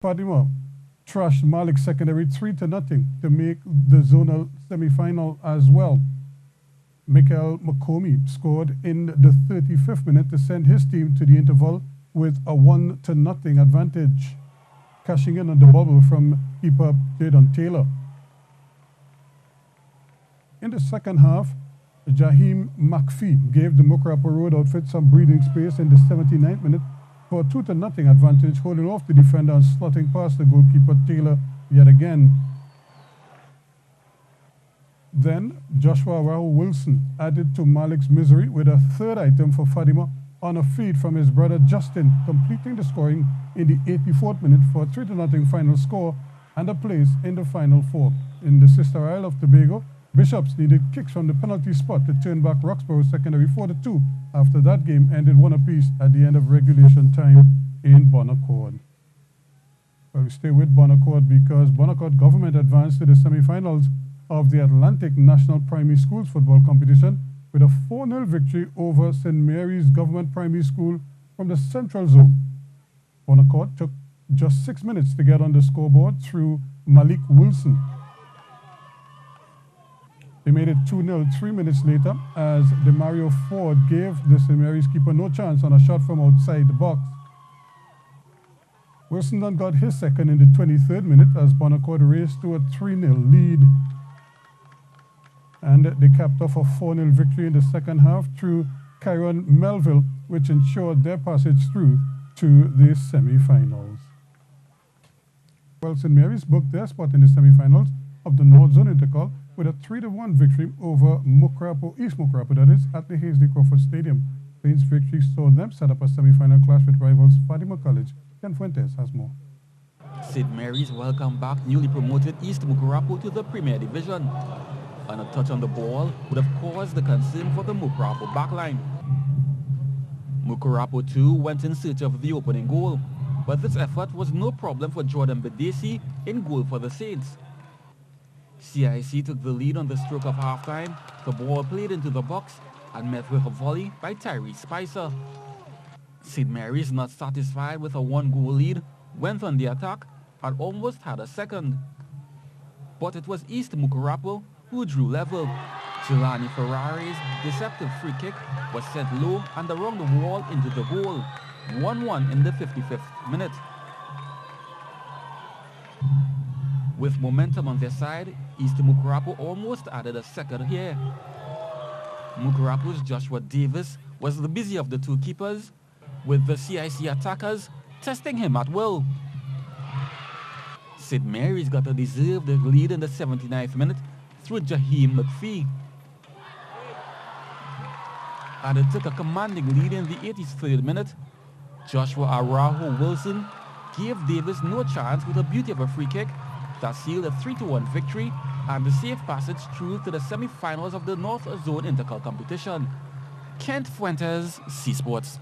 Fatima trashed Malik Secondary 3-0 to make the zonal semi-final as well. Michael McComey scored in the 35th minute to send his team to the interval with a 1-0 advantage, cashing in on the bubble from keeper Jadon Taylor. In the second half, Jaheim McPhee gave the Mucurapo Road outfit some breathing space in the 79th minute for a 2-0 advantage, holding off the defender and slotting past the goalkeeper Taylor yet again. Then Joshua Rahul Wilson added to Malik's misery with a third item for Fatima on a feed from his brother Justin, completing the scoring in the 84th minute for a 3-0 final score and a place in the final four. In the sister Isle of Tobago, Bishops needed kicks from the penalty spot to turn back Roxborough Secondary 4-2 after that game ended one apiece at the end of regulation time in Bonaccord. Well, we stay with Bonaccord because Bonaccord government advanced to the semi-finals of the Atlantic National Primary Schools Football Competition with a 4-0 victory over St. Mary's Government Primary School from the Central Zone. Bonaccord took just 6 minutes to get on the scoreboard through Malik Wilson. They made it 2-0 3 minutes later as Demario Ford gave the St. Mary's keeper no chance on a shot from outside the box. Wilson then got his second in the 23rd minute as Bonaccord raced to a 3-0 lead. And they capped off a 4-0 victory in the second half through Kyron Melville, which ensured their passage through to the semi-finals. Well, St. Mary's booked their spot in the semi-finals of the North Zone Inter-Col with a 3-1 victory over Mucurapo East, that is, at the Hasely Crawford Stadium. Saints' victory saw them set up a semi-final clash with rivals Fatima College. Ken Fuentes has more. St. Mary's welcomed back newly promoted East Mucurapo to the Premier Division. And a touch on the ball would have caused the concern for the Mucurapo backline. Mucurapo too went in search of the opening goal, but this effort was no problem for Jordan Bedesi in goal for the Saints. CIC took the lead on the stroke of halftime. The ball played into the box and met with a volley by Tyree Spicer. St. Mary's, not satisfied with a 1-goal lead, went on the attack and almost had a second. But it was East Mucurapo who drew level. Jelani Ferrari's deceptive free kick was sent low and around the wall into the goal. 1-1 in the 55th minute. With momentum on their side, East Mucurapo almost added a second here. Mucurapo's Joshua Davis was the busy of the two keepers, with the CIC attackers testing him at will. St. Mary's got a deserved lead in the 79th minute through Jaheim McPhee. And it took a commanding lead in the 83rd minute. Joshua Arajo Wilson gave Davis no chance with a beauty of a free kick that sealed a 3-1 victory and the safe passage through to the semi-finals of the North Zone Inter-Col Competition. Kent Fuentes, C Sports.